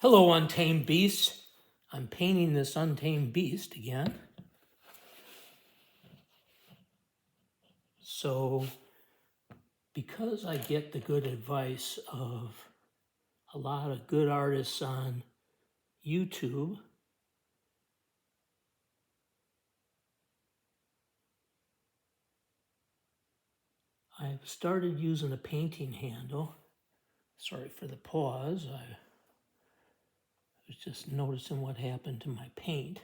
Hello, Untamed Beast. I'm painting this Untamed Beast again. So, because I get the good advice of a lot of good artists on YouTube, I've started using a painting handle. Sorry for the pause. I was just noticing what happened to my paint.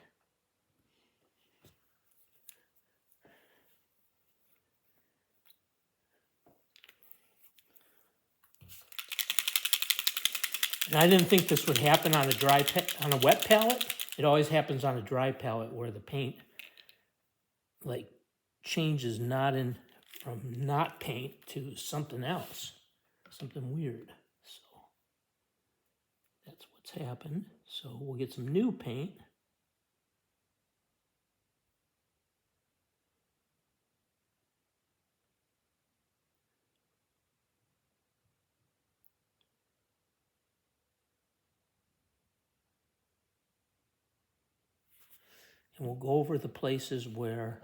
And I didn't think this would happen on a wet palette. It always happens on a dry palette where the paint like changes from not paint to something else, something weird. So that's what's happened. So we'll get some new paint. And we'll go over the places where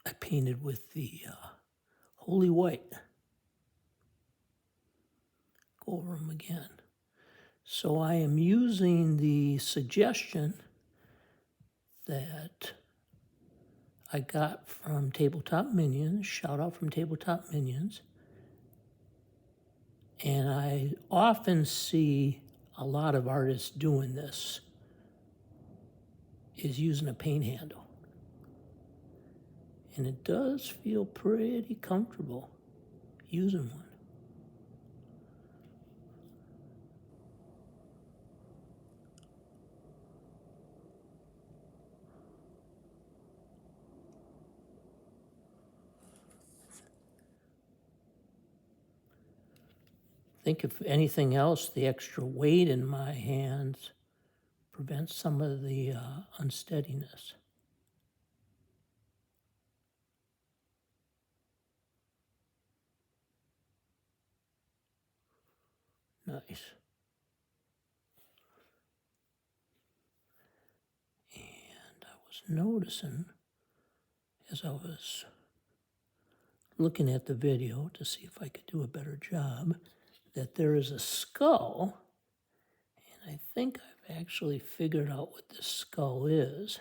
I painted with the Holy White. Go over them again. So I am using the suggestion that I got from Tabletop Minions, shout out from Tabletop Minions. And I often see a lot of artists doing this, is using a paint handle. And it does feel pretty comfortable using one. I think if anything else, the extra weight in my hands prevents some of the unsteadiness. Nice. And I was noticing as I was looking at the video to see if I could do a better job, that there is a skull, and I think I've actually figured out what this skull is.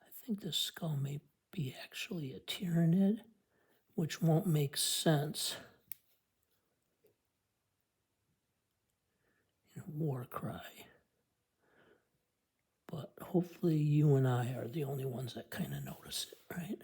I think this skull may be actually a Tyranid, which won't make sense in WarCry. But hopefully you and I are the only ones that kind of notice it, right?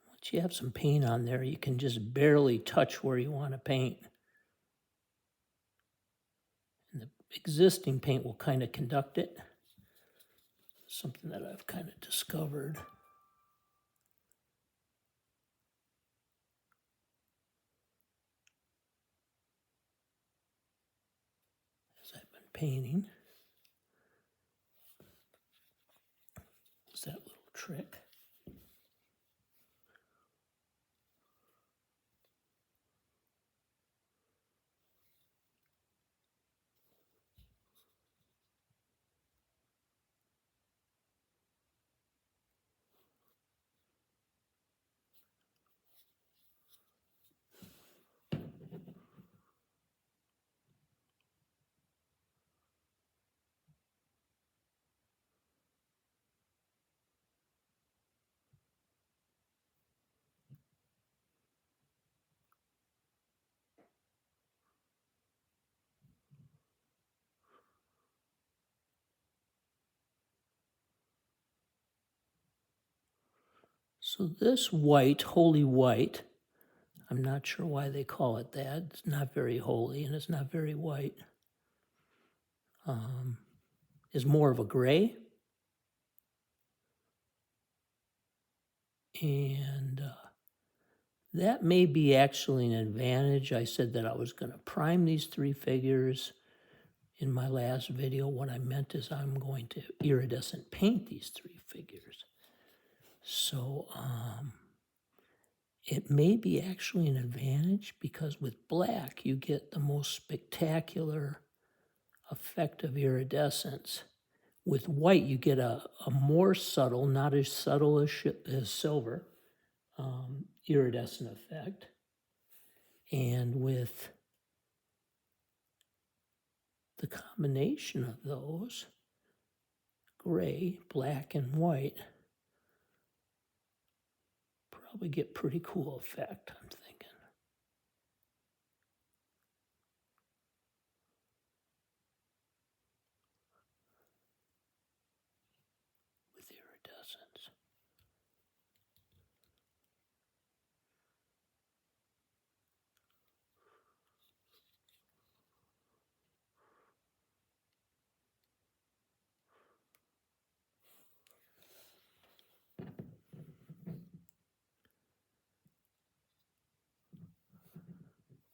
Once you have some paint on there, you can just barely touch where you want to paint. And the existing paint will kind of conduct it. Something that I've kind of discovered. As I've been painting. Is that little trick. So this white, holy white, I'm not sure why they call it that. It's not very holy and it's not very white. Is more of a gray. And that may be actually an advantage. I said that I was going to prime these three figures in my last video. What I meant is I'm going to iridescent paint these three figures. So it may be actually an advantage because with black you get the most spectacular effect of iridescence. With white you get a more subtle, not as subtle as silver, iridescent effect. And with the combination of those, gray, black, and white, probably get pretty cool effect, I'm thinking. With iridescence.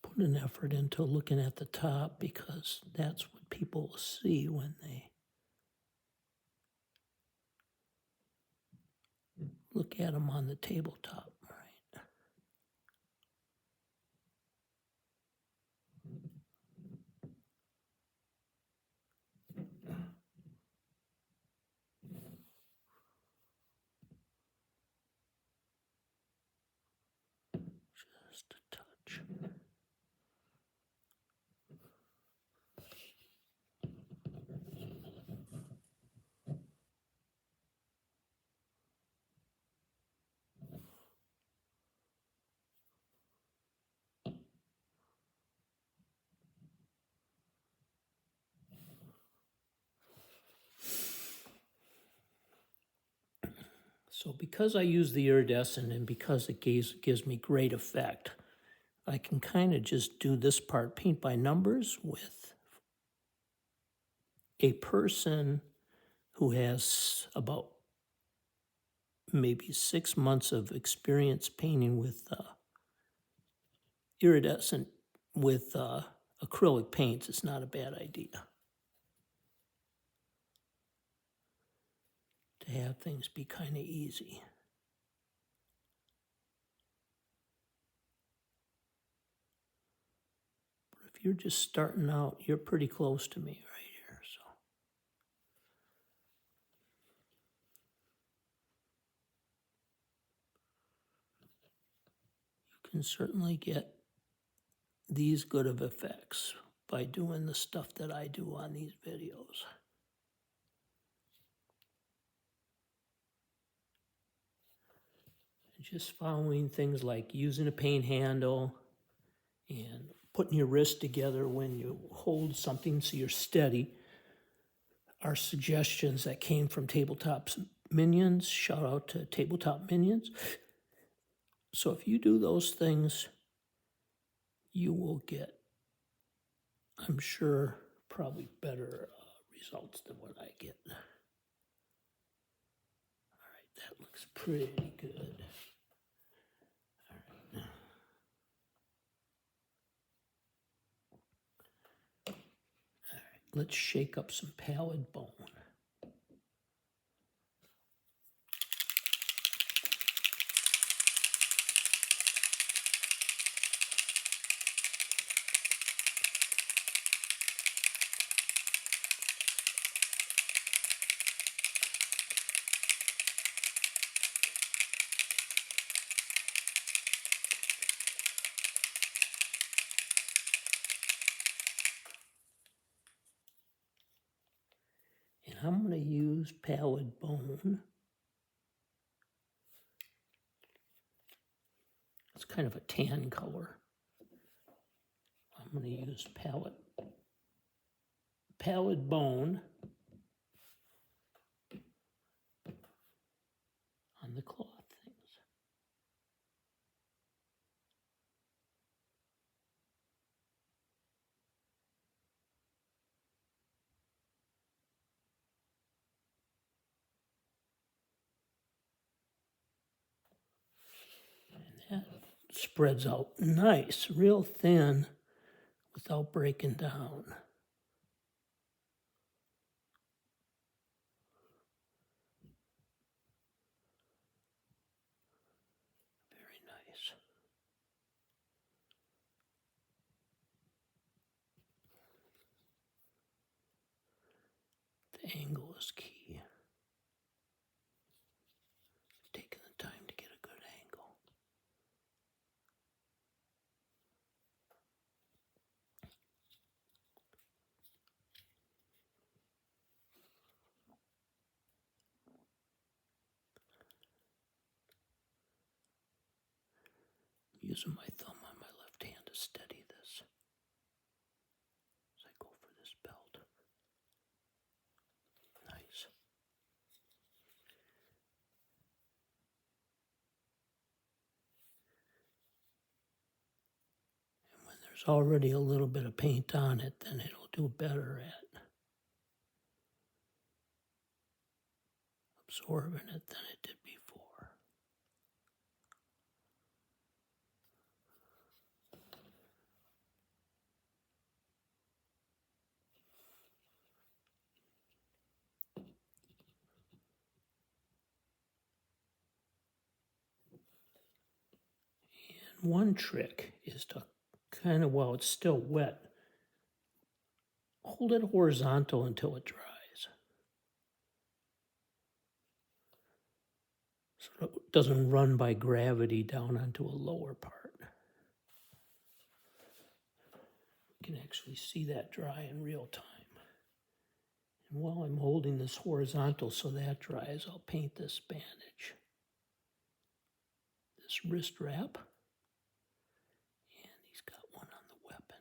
Put an effort into looking at the top because that's what people will see when they look at them on the tabletop, right? Just a touch. So because I use the iridescent and because it gives me great effect, I can kind of just do this part paint by numbers with a person who has about maybe 6 months of experience painting with iridescent, with acrylic paints. It's not a bad idea to have things be kind of easy. But if you're just starting out, you're pretty close to me right here. So you can certainly get these good of effects by doing the stuff that I do on these videos. Just following things like using a paint handle and putting your wrist together when you hold something so you're steady are suggestions that came from Tabletop Minions. Shout out to Tabletop Minions. So if you do those things, you will get, I'm sure, probably better results than what I get. All right, that looks pretty good. All right. Let's shake up some Pallid Bone. And I'm going to use Pallid Bone. It's kind of a tan color. I'm going to use Pallid Bone on the cloth things. spreads out nice, real thin, without breaking down. Very nice. The angle is key. Taking the time to get a good angle. I'm using my thumb on my left hand to steady this as I go for this belt. Nice. And when there's already a little bit of paint on it, then it'll do better at absorbing it than it did before. And one trick is to kind of, while it's still wet, hold it horizontal until it dries. So it doesn't run by gravity down onto a lower part. You can actually see that dry in real time. And while I'm holding this horizontal so that dries, I'll paint this bandage. This wrist wrap. And he's got one on the weapon.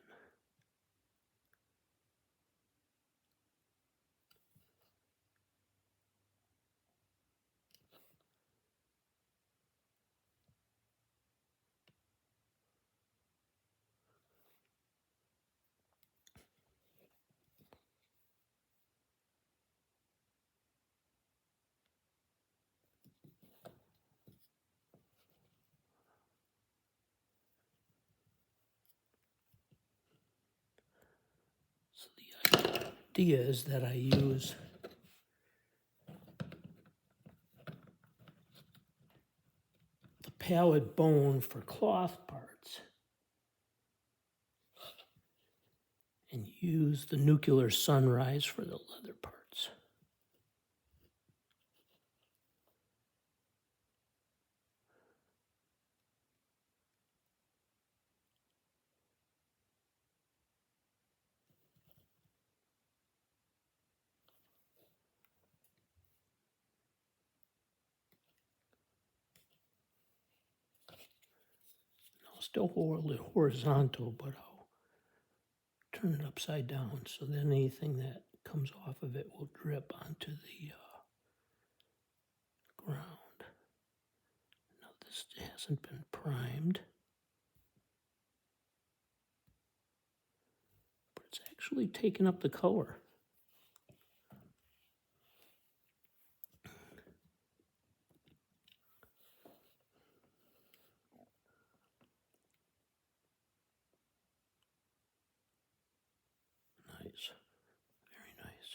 So the idea is that I use the Pallid Bone for cloth parts and use the Nuclear Sunrise for the leather parts. I'll still hold it horizontal, but I'll turn it upside down so then anything that comes off of it will drip onto the ground. Now this hasn't been primed, but it's actually taken up the color. Nice, very nice.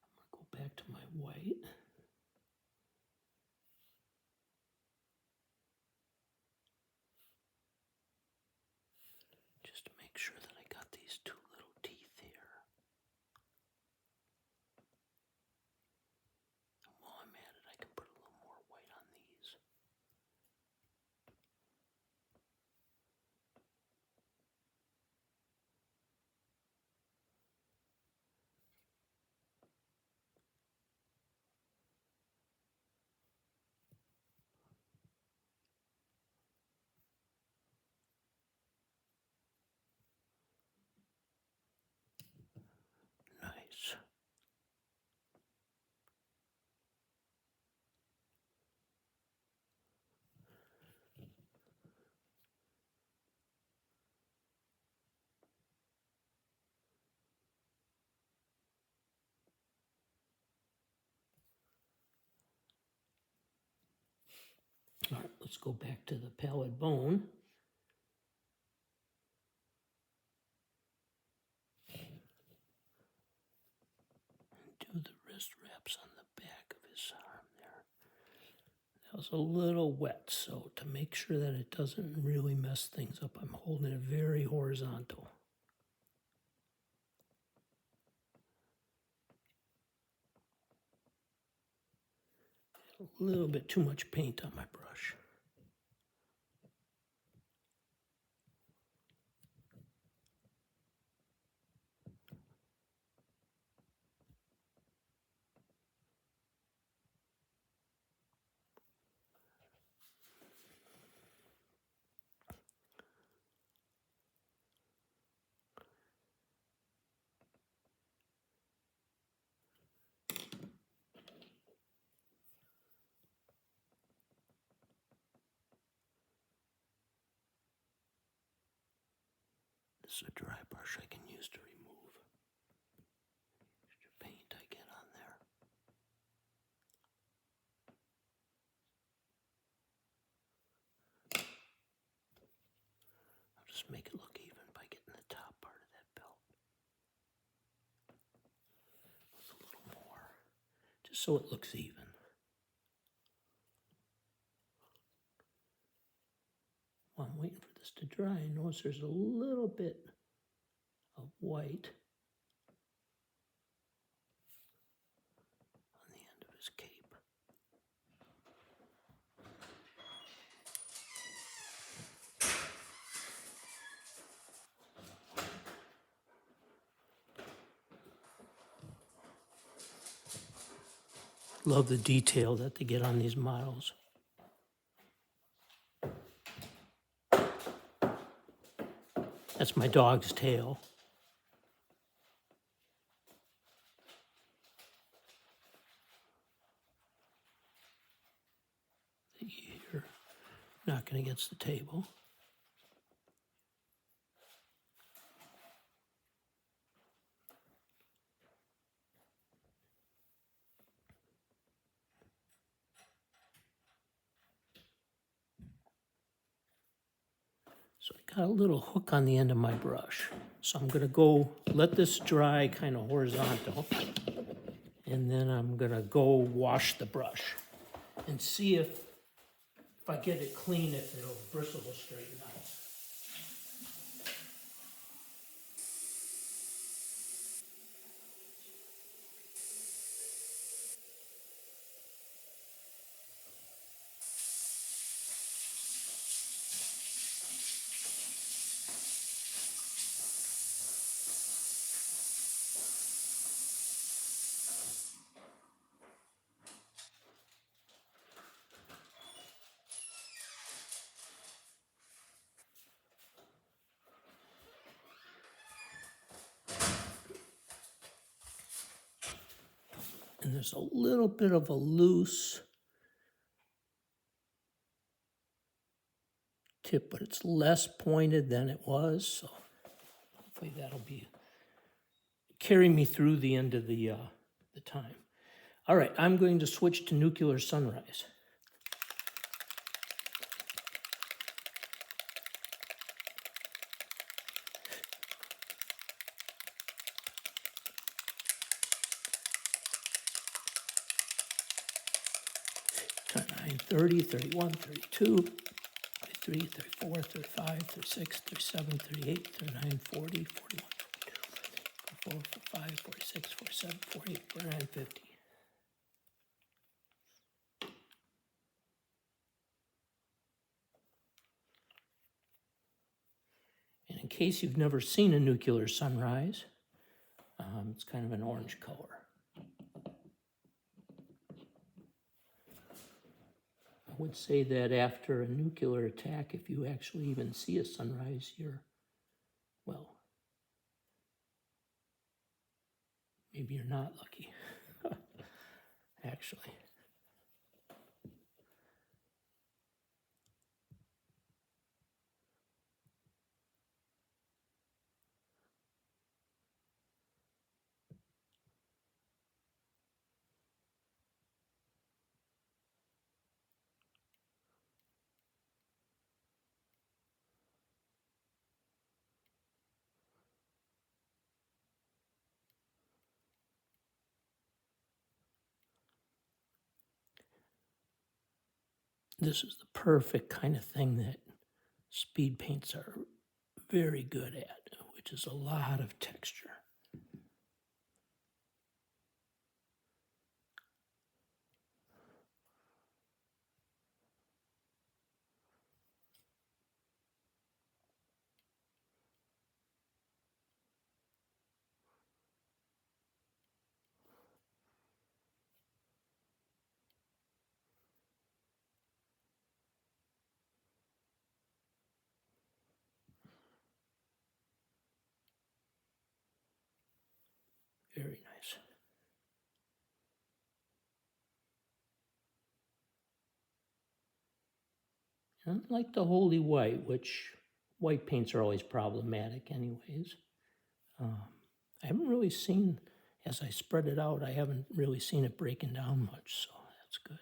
I'm going to go back to my white. Just to make sure that I got these two little teeth here. And while I'm at it, I can put a little more white on these. let's go back to the Pallid Bone. Do the wrist wraps on the back of his arm there. That was a little wet, so to make sure that it doesn't really mess things up, I'm holding it very horizontal. A little bit too much paint on my brush. This is a dry brush I can use to remove extra paint I get on there. I'll just make it look even by getting the top part of that belt with a little more, just so it looks even. While I'm waiting for this to dry, I notice there's a little bit of white on the end of his cape. Love the detail that they get on these models. That's my dog's tail. The ear knocking against the table. So I got a little hook on the end of my brush. So I'm gonna go let this dry kind of horizontal, and then I'm gonna go wash the brush and see if I get it clean, if it'll bristle will straighten out. And there's a little bit of a loose tip, but it's less pointed than it was, so hopefully that'll carry me through the end of the time. All right, I'm going to switch to Nuclear Sunrise. Turn 9, 30, 31, 32, 33, 34, 35, 36, 37, 38, 39, 40, 41, 42, 44, 45, 46, 47, 48, 49, 50. And in case you've never seen a nuclear sunrise, it's kind of an orange color. I would say that after a nuclear attack, if you actually even see a sunrise, well, maybe you're not lucky, actually. This is the perfect kind of thing that speed paints are very good at, which is a lot of texture. Very nice. Unlike the Holy White, which white paints are always problematic anyways, I haven't really seen, as I spread it out, I haven't really seen it breaking down much, so that's good.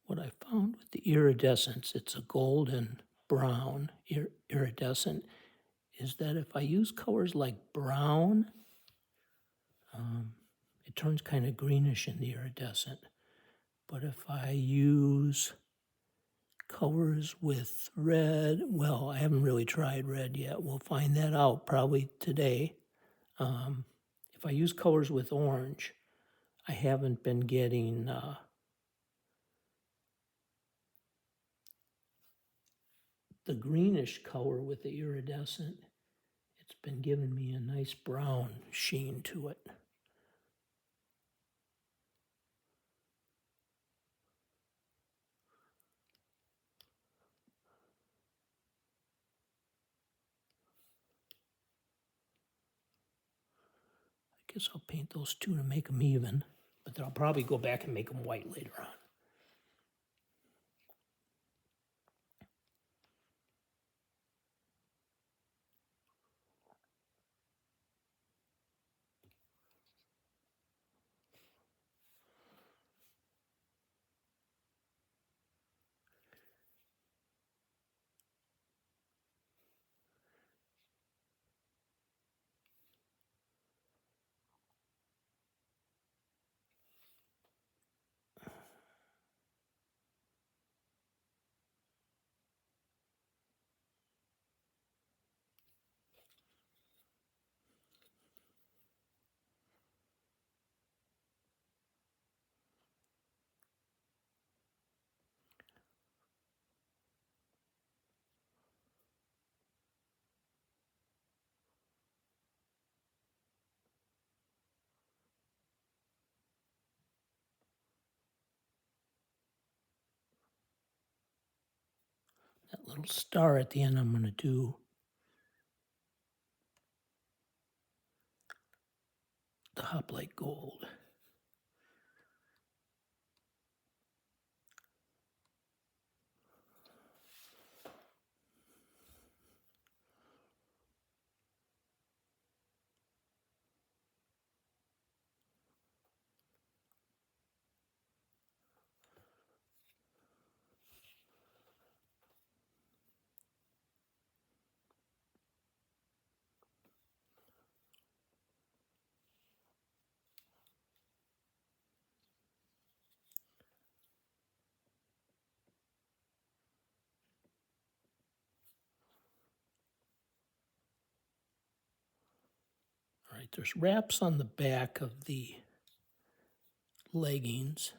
What I found with the iridescence, it's a golden brown iridescent, is that if I use colors like brown, it turns kind of greenish in the iridescent. But if I use colors with red, well, I haven't really tried red yet. We'll find that out probably today. If I use colors with orange, I haven't been getting the greenish color with the iridescent. It's been giving me a nice brown sheen to it. I guess I'll paint those two to make them even, but then I'll probably go back and make them white later on. That little star at the end, I'm going to do the Hoplight Gold. All right, there's wraps on the back of the leggings,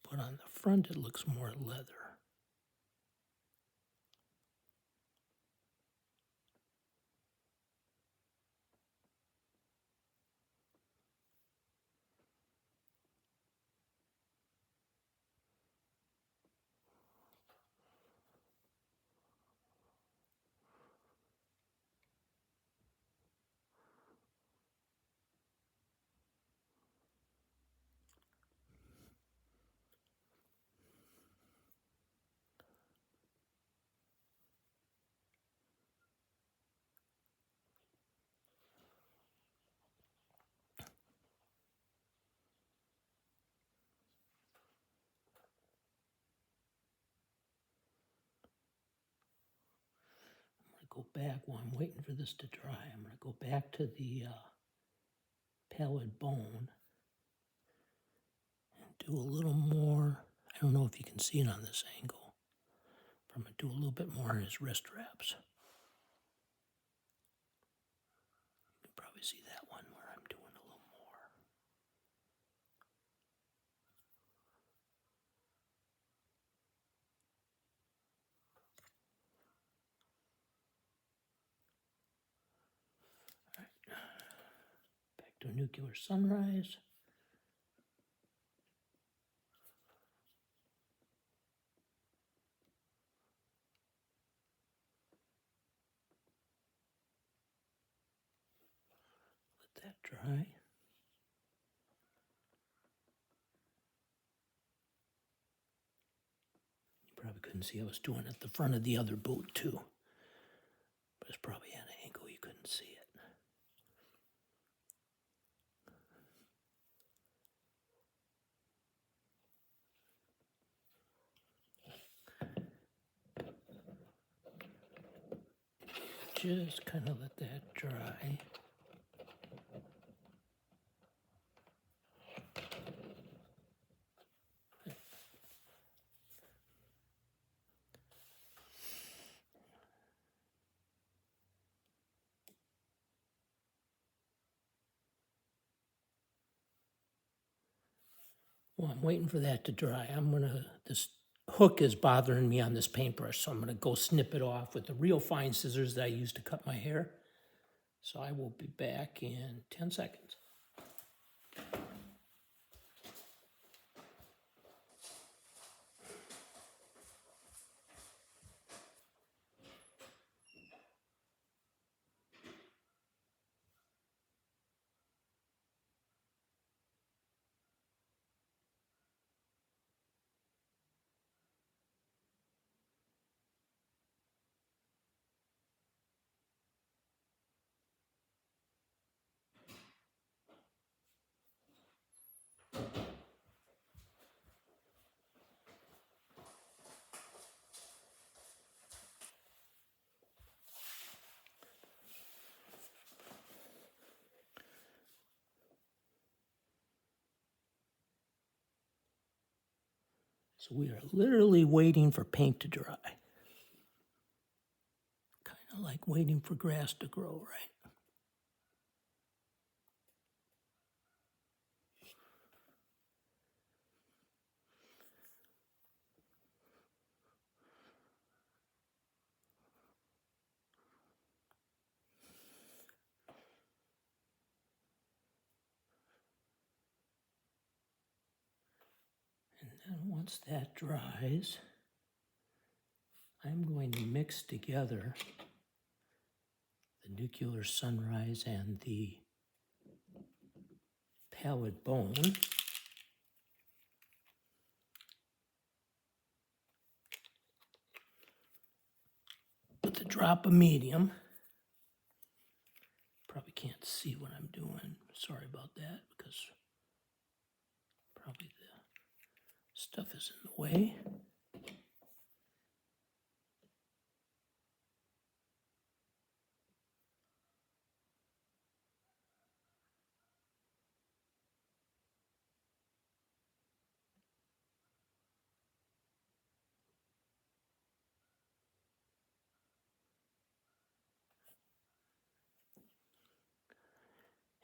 but on the front it looks more leather. go back while I'm waiting for this to dry. I'm going to go back to the Pallid Bone and do a little more. I don't know if you can see it on this angle, but I'm going to do a little bit more on his wrist wraps. You can probably see that one where I'm doing a little more. All right, back to a nuclear sunrise. Let that dry. You probably couldn't see I was doing it at the front of the other boot too, but it's probably at an angle you couldn't see it. Just kind of let that dry. Well, I'm waiting for that to dry. This hook is bothering me on this paintbrush, so I'm gonna go snip it off with the real fine scissors that I use to cut my hair. So I will be back in 10 seconds. So we are literally waiting for paint to dry. Kind of like waiting for grass to grow, right? And then once that dries, I'm going to mix together the nuclear sunrise and the Pallid Bone with a drop of medium. Probably can't see what I'm doing. Sorry about that, because probably the stuff is in the way.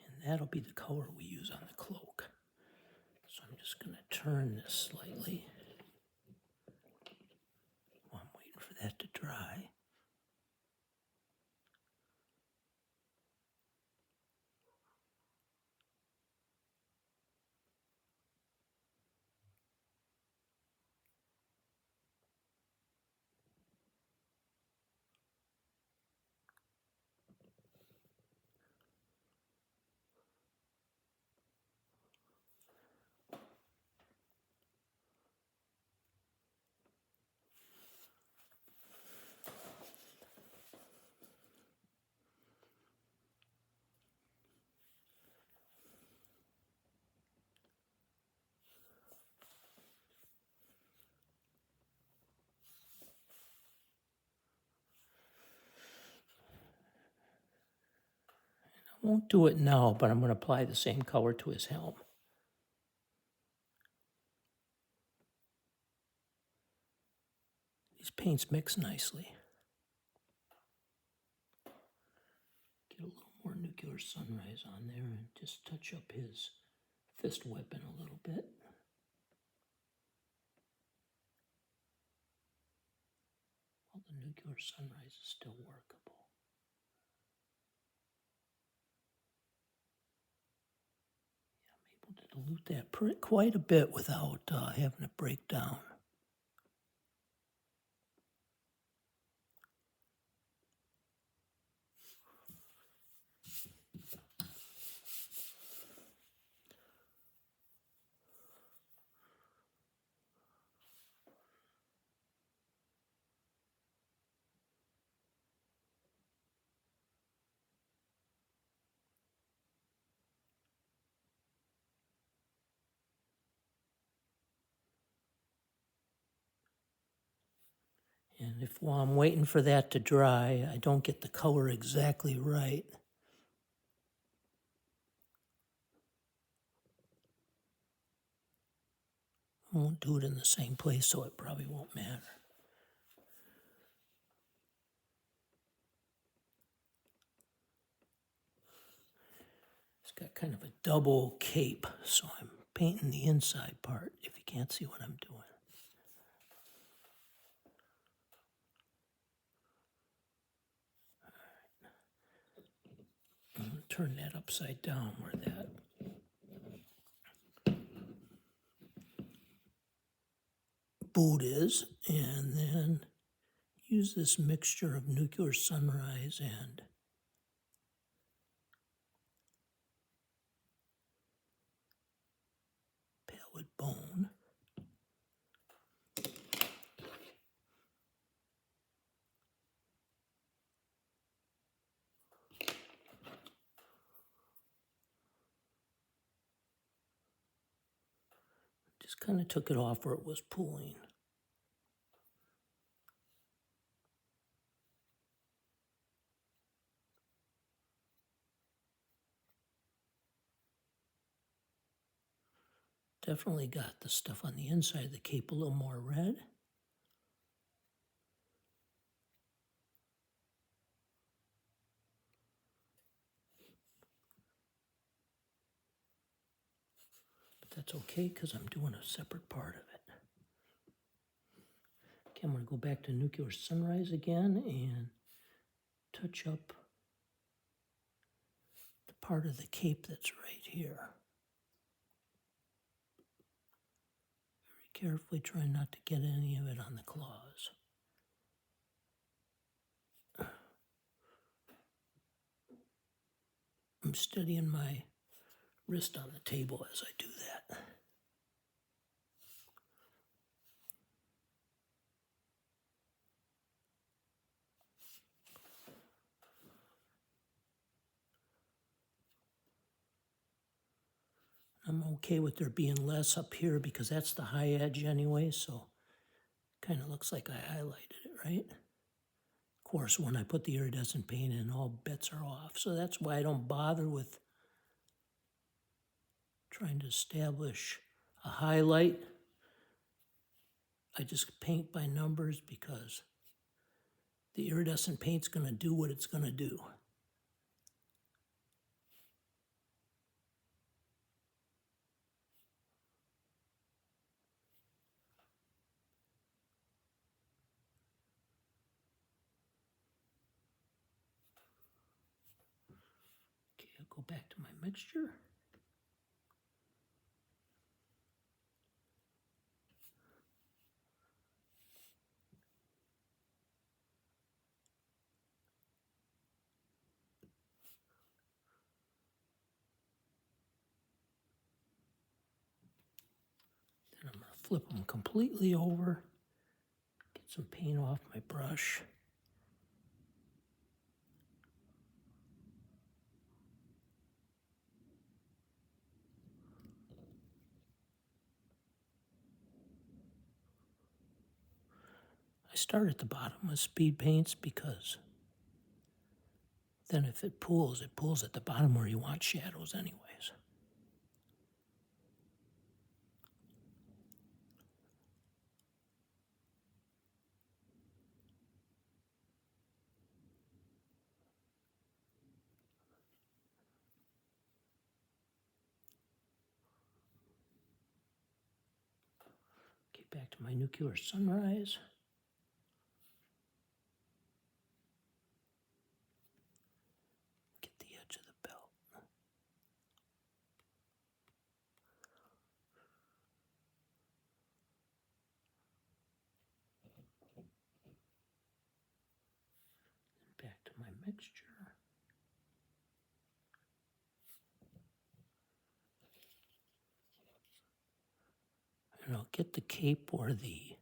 And that'll be the color we use on the cloak. So I'm just going to turn this slightly while I'm waiting for that to dry. Won't do it now, but I'm going to apply the same color to his helm. These paints mix nicely. Get a little more nuclear sunrise on there and just touch up his fist weapon a little bit. Well, the nuclear sunrise is still workable. Yeah, I'm able to dilute that quite a bit without having it break down. And if while I'm waiting for that to dry, I don't get the color exactly right, I won't do it in the same place, so it probably won't matter. It's got kind of a double cape, so I'm painting the inside part, if you can't see what I'm doing. I'm going to turn that upside down where that boot is, and then use this mixture of nuclear sunrise and Pallid Bone. Just kind of took it off where it was pooling. Definitely got the stuff on the inside of the cape a little more red. But that's okay because I'm doing a separate part of it. Okay, I'm going to go back to nuclear sunrise again and touch up the part of the cape that's right here. Very carefully trying not to get any of it on the claws. I'm steadying my wrist on the table as I do that. I'm okay with there being less up here because that's the high edge anyway, so kind of looks like I highlighted it, right? Of course, when I put the iridescent paint in, all bets are off. So that's why I don't bother with trying to establish a highlight. I just paint by numbers because the iridescent paint's going to do what it's going to do. Okay, I'll go back to my mixture. Then I'm going to flip them completely over, get some paint off my brush. I start at the bottom with speed paints because Then if it pools at the bottom where you want shadows anyways. Get back to my nuclear sunrise. Get the edge of the belt. Back to my mixture. And I'll get the cape where the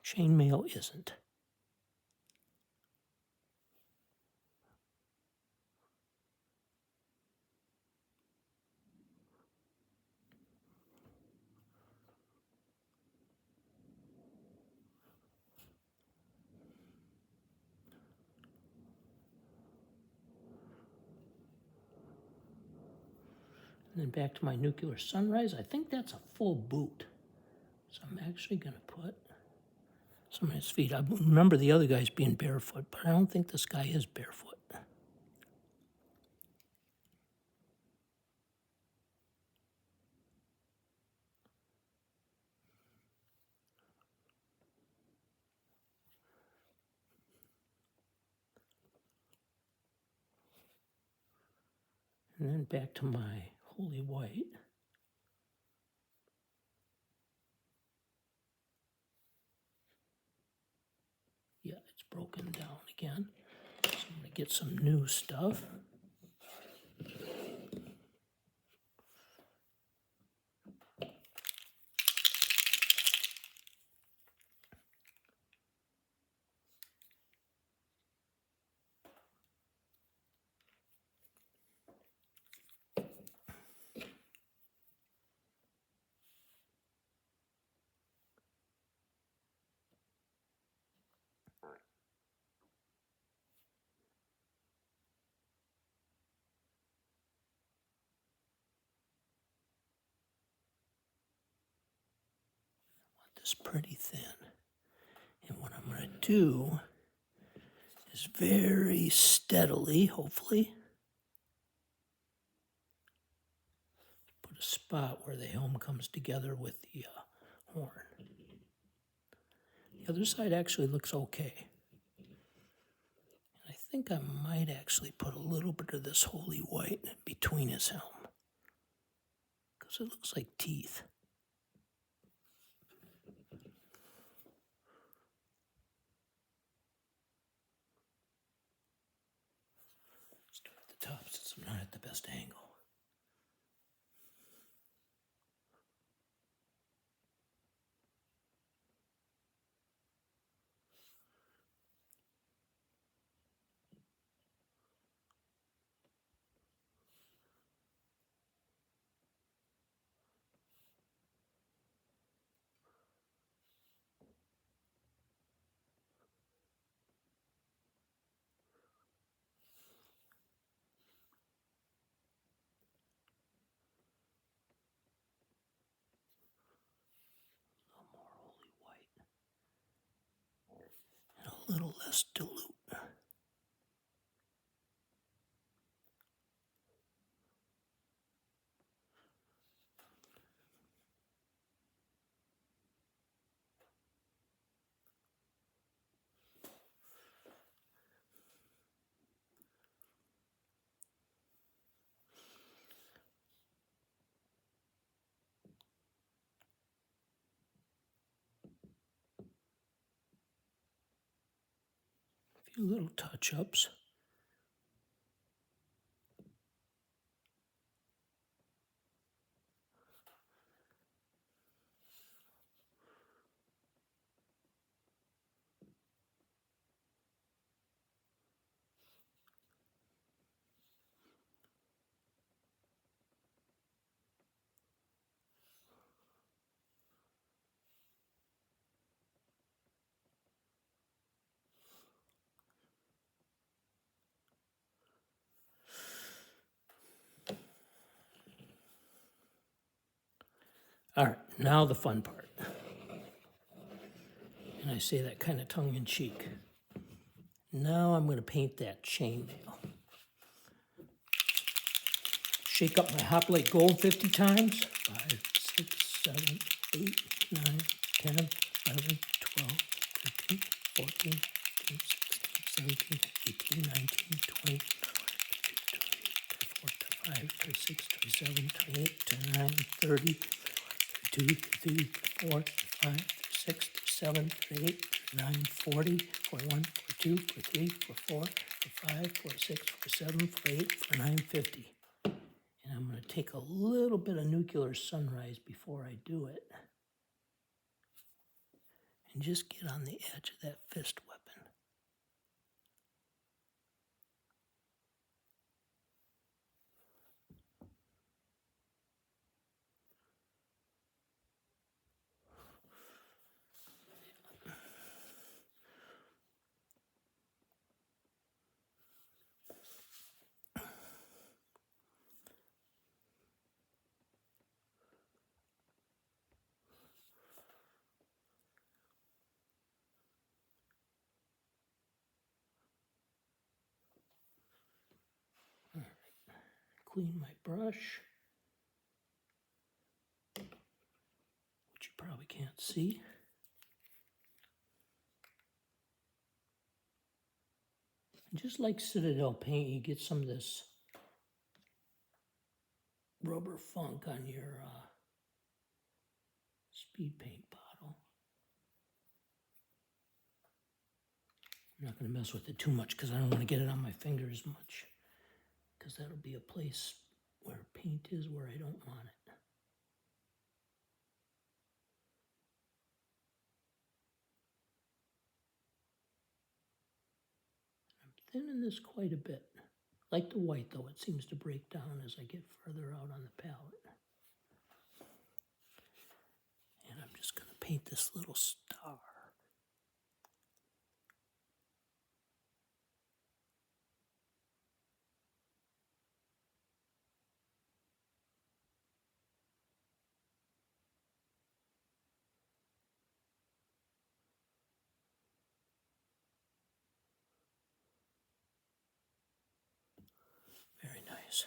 chainmail isn't. And then back to my nuclear sunrise. I think that's a full boot. So I'm actually going to put some of his feet. I remember the other guys being barefoot, but I don't think this guy is barefoot. And then back to my holy white. Yeah, it's broken down again. So I'm going to get some new stuff. This pretty thin. And what I'm going to do is very steadily, hopefully, put a spot where the helm comes together with the horn. The other side actually looks okay. And I think I might actually put a little bit of this holy white between his helm, because it looks like teeth. Start at the top since I'm not at the best angle. A little less dilute. A few little touch-ups. All right, now the fun part. And I say that kind of tongue-in-cheek. Now I'm going to paint that chainmail. Shake up my Hoplight Gold 50 times. 5, 6, 7, 8, 9, 10, 11, 12, 13, 14, 15, 16, 17, 18, 19, 20, 24, 25, 26, 27, 28, 29, 30, 32, 33, 34, 35, 36, 37, 38, 39, 40, 41, 42, 43, 44, 45, 46, 47, 48, 49, 50. And I'm going to take a little bit of nuclear sunrise before I do it. And just get on the edge of that fist weapon. Clean my brush, which you probably can't see. And just like Citadel paint, you get some of this rubber funk on your speed paint bottle. I'm not going to mess with it too much because I don't want to get it on my fingers much, because that'll be a place where paint is where I don't want it. I'm thinning this quite a bit. Like the white though, it seems to break down as I get further out on the palette. And I'm just going to paint this little star. Very nice.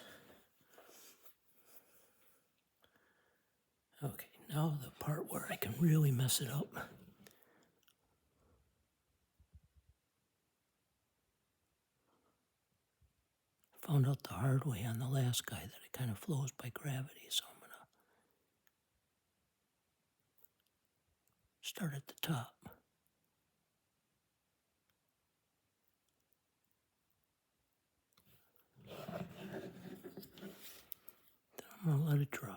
Okay, now the part where I can really mess it up. Found out the hard way on the last guy that it kind of flows by gravity, so I'm going to start at the top. Then I'm going to let it dry.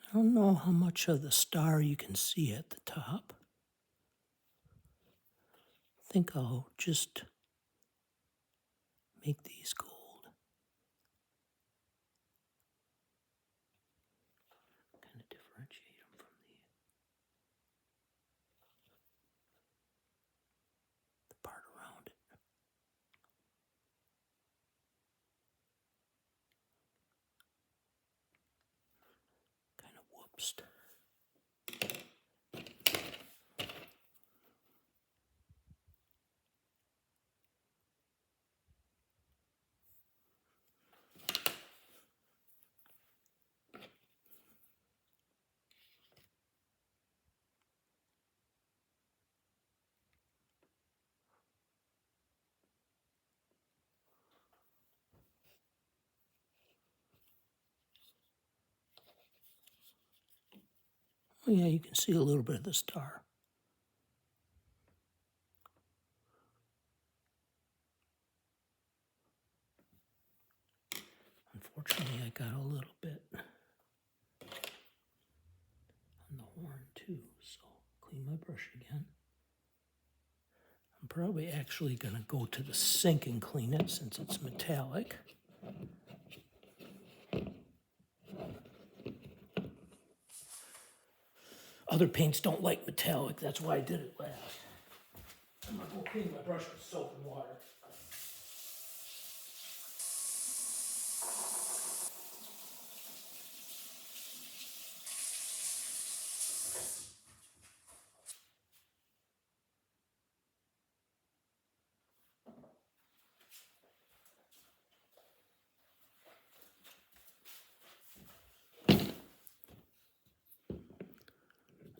I don't know how much of the star you can see at the top. I think I'll just make these gold. Kind of differentiate them from the part around it. Kind of whoopsed. Oh yeah, you can see a little bit of the star. Unfortunately, I got a little bit on the horn too, so clean my brush again. I'm probably actually going to go to the sink and clean it since it's metallic. Other paints don't like metallic, that's why I did it last. I'm going to go clean my brush with soap and water.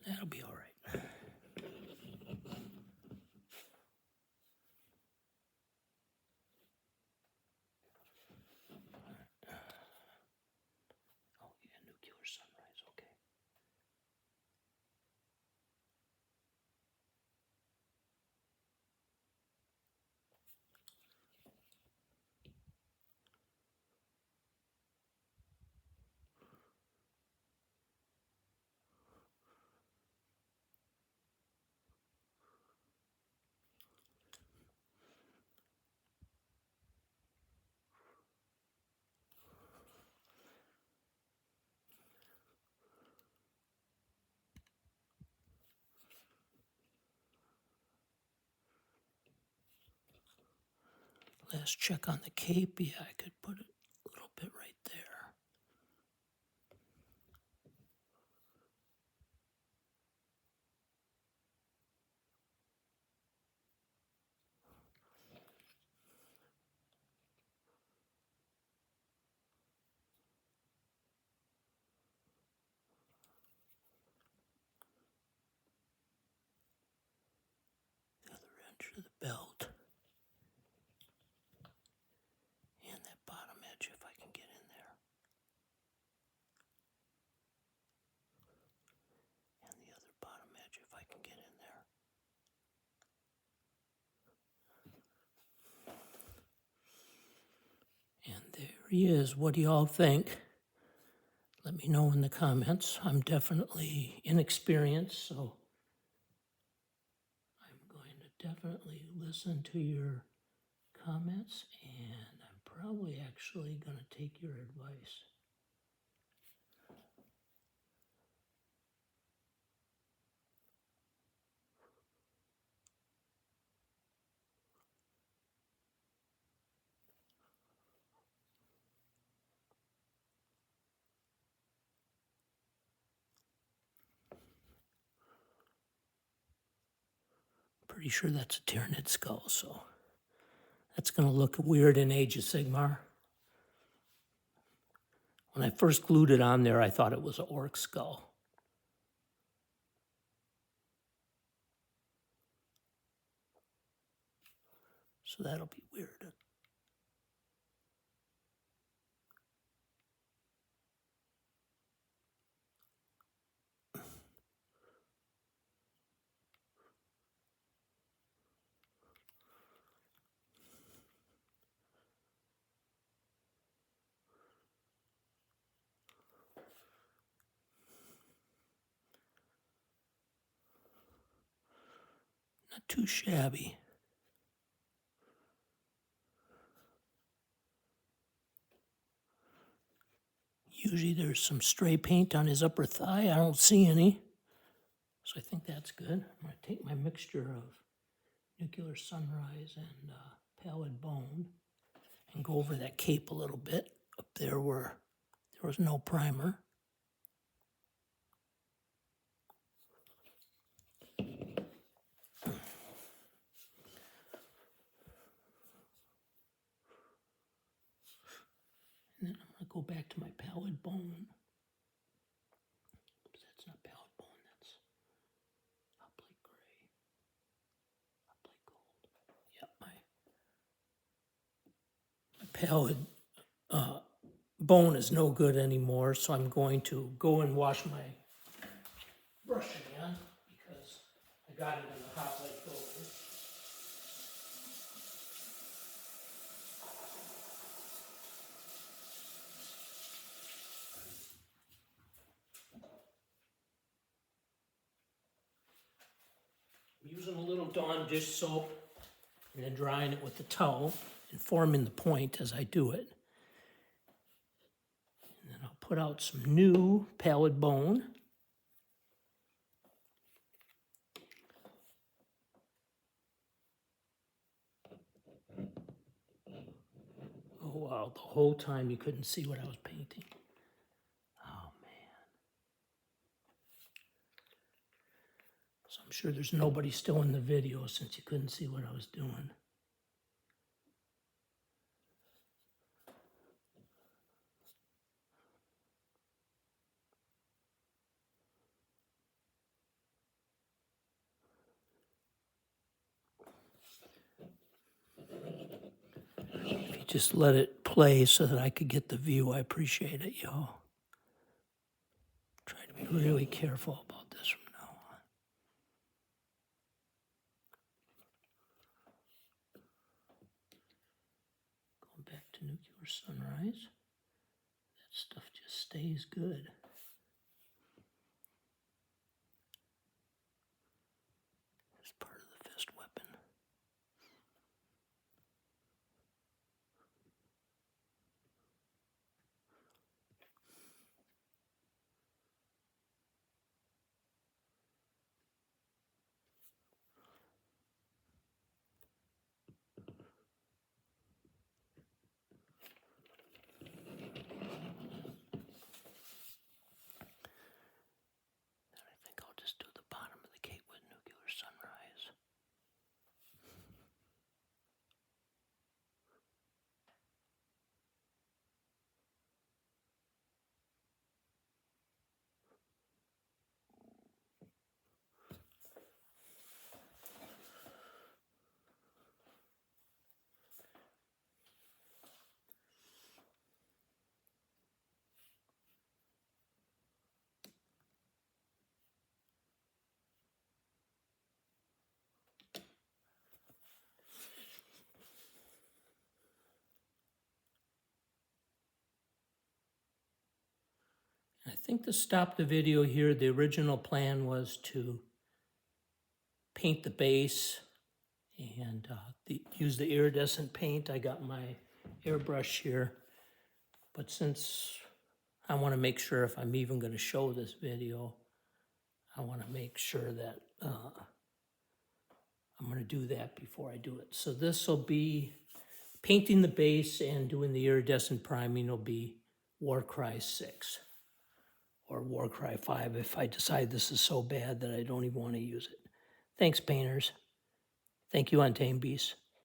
That'll be all right. Oh yeah, nuclear sunrise, okay. Last check on the cape, yeah, I could put it a little bit right there. The other edge of the belt. And that bottom edge if I can get in there. And the other bottom edge if I can get in there. And there he is. What do y'all think? Let me know in the comments. I'm definitely inexperienced, so I'm going to definitely listen to your comments, and I'm probably actually going to take your advice. Pretty sure that's a Tyranid skull, so that's going to look weird in Age of Sigmar. When I first glued it on there, I thought it was an orc skull. So that'll be weird. Not too shabby. Usually there's some stray paint on his upper thigh. I don't see any. So I think that's good. I'm going to take my mixture of Nuclear Sunrise and Pallid Bone and go over that cape a little bit up there where there was no primer. And then I'm going to go back to my Pallid Bone. Oops, that's not Pallid Bone, that's Hoplight Gray. Hoplight Gold. Yep, my Pallid Bone is no good anymore, so I'm going to go and wash my brush again because I got it in the Hoplight Gold. Using a little Dawn dish soap and then drying it with the towel and forming the point as I do it. And then I'll put out some new Pallid Bone. Oh wow, the whole time you couldn't see what I was painting. Oh man. So I'm sure there's nobody still in the video since you couldn't see what I was doing. If you just let it play so that I could get the view, I appreciate it, y'all. Try to be really careful about this from now on. Going back to Nuclear Sunrise. That stuff just stays good. It's part of the fist weapon. I think I'll just do the bottom of the cape with Nuclear Sunrise. I think to stop the video here, the original plan was to paint the base and use the iridescent paint. I got my airbrush here, but since I want to make sure if I'm even going to show this video, I want to make sure that I'm going to do that before I do it. So this will be painting the base and doing the iridescent priming will be WarCry 6 or WarCry 5 if I decide this is so bad that I don't even want to use it. Thanks, painters. Thank you, Untamed Beasts.